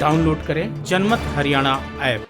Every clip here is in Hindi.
डाउनलोड करें जनमत हरियाणा ऐप।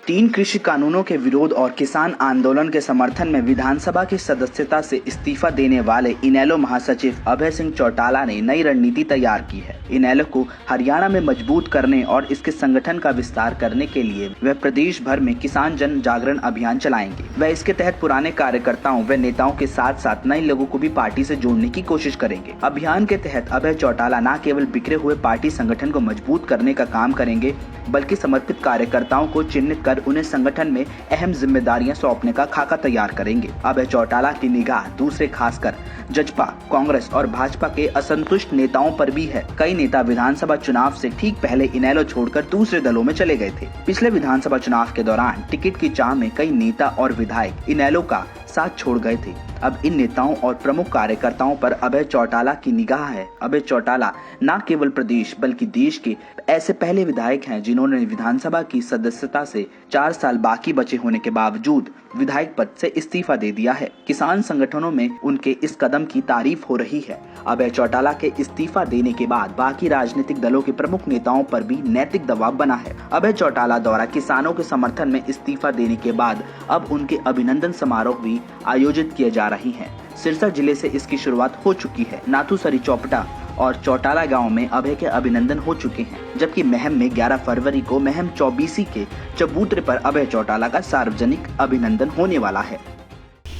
3 कृषि कानूनों के विरोध और किसान आंदोलन के समर्थन में विधानसभा की सदस्यता से इस्तीफा देने वाले इनेलो महासचिव अभय सिंह चौटाला ने नई रणनीति तैयार की है। इनेलो को हरियाणा में मजबूत करने और इसके संगठन का विस्तार करने के लिए वह प्रदेश भर में किसान जन जागरण अभियान चलाएंगे। वह इसके तहत पुराने कार्यकर्ताओं व नेताओं के साथ साथ नए लोगों को भी पार्टी से जोड़ने की कोशिश करेंगे। अभियान के तहत अभय चौटाला न केवल बिखरे हुए पार्टी संगठन को मजबूत करने का काम करेंगे, बल्कि समर्पित कार्यकर्ताओं को चिन्हित कर उन्हें संगठन में अहम जिम्मेदारियां सौंपने का खाका तैयार करेंगे। अभय चौटाला की निगाह दूसरे खासकर जजपा, कांग्रेस और भाजपा के असंतुष्ट नेताओं पर भी है। कई नेता विधानसभा चुनाव से ठीक पहले इनेलो छोड़कर दूसरे दलों में चले गए थे। पिछले विधानसभा चुनाव के दौरान टिकट की चाह में कई नेता और विधायक इनेलो का साथ छोड़ गए थे। अब इन नेताओं और प्रमुख कार्यकर्ताओं पर अभय चौटाला की निगाह है। अभय चौटाला न केवल प्रदेश बल्कि देश के ऐसे पहले विधायक हैं जिन्होंने विधानसभा की सदस्यता से 4 साल बाकी बचे होने के बावजूद विधायक पद से इस्तीफा दे दिया है। किसान संगठनों में उनके इस कदम की तारीफ हो रही है। अभय चौटाला के इस्तीफा देने के बाद बाकी राजनीतिक दलों के प्रमुख नेताओं पर भी नैतिक दबाव बना है। अभय चौटाला द्वारा किसानों के समर्थन में इस्तीफा देने के बाद अब उनके अभिनंदन समारोह भी आयोजित किए जा रही हैं। सिरसा जिले से इसकी शुरुआत हो चुकी है। नाथूसरी चौपटा और चौटाला गांव में अभय के अभिनंदन हो चुके हैं, जबकि महम में 11 फरवरी को महम चौबीसी के चबूतरे पर अभय चौटाला का सार्वजनिक अभिनंदन होने वाला है।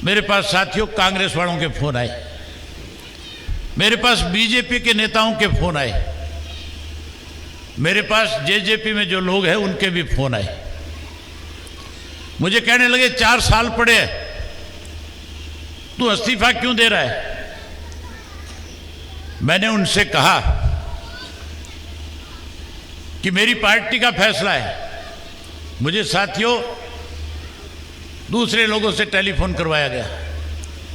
मेरे पास साथियों कांग्रेस वालों के फोन आए, मेरे पास बीजेपी के नेताओं के फोन आए, मेरे पास जेजेपी में जो लोग हैं उनके भी फोन आए। मुझे कहने लगे 4 साल पड़े, तू इस्तीफा क्यों दे रहा है? मैंने उनसे कहा कि मेरी पार्टी का फैसला है। मुझे साथियों दूसरे लोगों से टेलीफोन करवाया गया,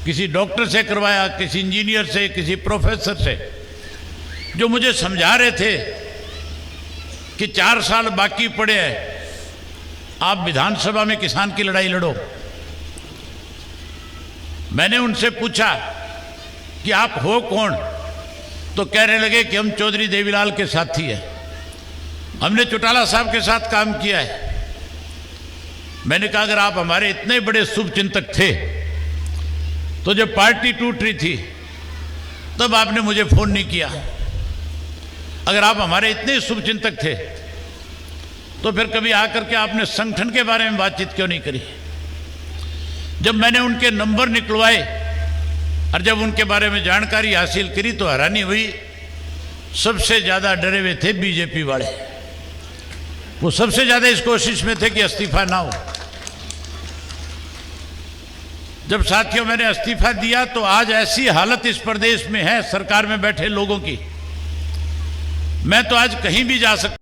किसी डॉक्टर से करवाया, किसी इंजीनियर से, किसी प्रोफेसर से, जो मुझे समझा रहे थे कि 4 साल बाकी पड़े हैं, आप विधानसभा में किसान की लड़ाई लड़ो। मैंने उनसे पूछा कि आप हो कौन? तो कहने लगे कि हम चौधरी देवीलाल के साथी हैं, हमने चौटाला साहब के साथ काम किया है। मैंने कहा अगर आप हमारे इतने बड़े शुभचिंतक थे तो जब पार्टी टूट रही थी तब आपने मुझे फोन नहीं किया। अगर आप हमारे इतने शुभचिंतक थे तो फिर कभी आकर के आपने संगठन के बारे में बातचीत क्यों नहीं करी? जब मैंने उनके नंबर निकलवाए और जब उनके बारे में जानकारी हासिल करी तो हैरानी हुई। सबसे ज़्यादा डरे हुए थे बीजेपी वाले, वो सबसे ज़्यादा इस कोशिश में थे कि इस्तीफा ना हो। जब साथियों मैंने इस्तीफा दिया तो आज ऐसी हालत इस प्रदेश में है सरकार में बैठे लोगों की, मैं तो आज कहीं भी जा सकता।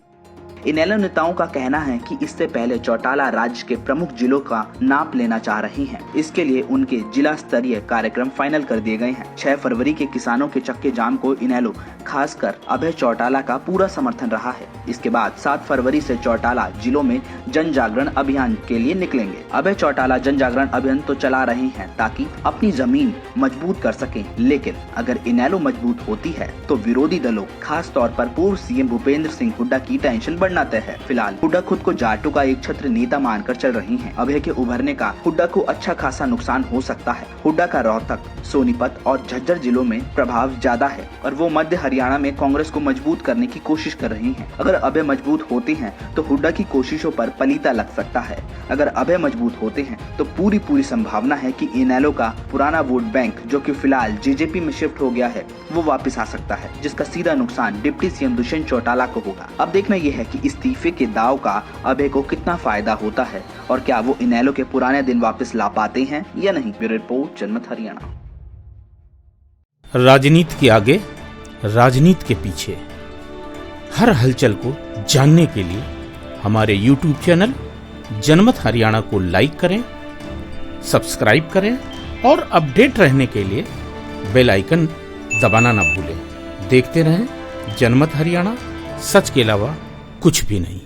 इनेलो नेताओं का कहना है कि इससे पहले चौटाला राज्य के प्रमुख जिलों का नाप लेना चाह रही हैं। इसके लिए उनके जिला स्तरीय कार्यक्रम फाइनल कर दिए गए हैं। 6 फरवरी के किसानों के चक्के जाम को इनेलो खासकर अभय चौटाला का पूरा समर्थन रहा है। इसके बाद 7 फरवरी से चौटाला जिलों में जन जागरण अभियान के लिए निकलेंगे। अभय चौटाला जन जागरण अभियान तो चला रहे हैं ताकि अपनी जमीन मजबूत कर सकें, लेकिन अगर इनेलो मजबूत होती है तो विरोधी दलों खास तौर पर पूर्व सीएम भूपेंद्र सिंह हुड्डा की टेंशन बढ़ना तय है। फिलहाल हुड्डा खुद को जाटों का एक छत्र नेता मानकर चल रही हैं। अभय के उभरने का हुड्डा को अच्छा खासा नुकसान हो सकता है। हुड्डा का रोहतक, सोनीपत और झज्जर जिलों में प्रभाव ज्यादा है और वो मध्य हरियाणा में कांग्रेस को मजबूत करने की कोशिश कर रही हैं। अगर अभय मजबूत होते हैं तो हुड्डा की कोशिशों पर पलीता लग सकता है। अगर अभय मजबूत होते हैं तो पूरी संभावना है कि इनेलो का पुराना वोट बैंक जो कि फिलहाल जेजेपी में शिफ्ट हो गया है वो वापस आ सकता है, जिसका सीधा नुकसान डिप्टी सीएम दुष्यंत चौटाला को होगा। अब देखना यह है कि इस्तीफे के दाव का अभय को कितना फायदा होता है और क्या वो इनेलो के पुराने दिन वापस ला पाते हैं या नहीं। ब्यूरो रिपोर्ट, जनमत हरियाणा। राजनीति के आगे, राजनीति के पीछे, हर हलचल को जानने के लिए हमारे YouTube चैनल जनमत हरियाणा को लाइक करें, सब्सक्राइब करें और अपडेट रहने के लिए बेल आइकन दबाना ना भूलें। देखते रहें जनमत हरियाणा, सच के अलावा कुछ भी नहीं।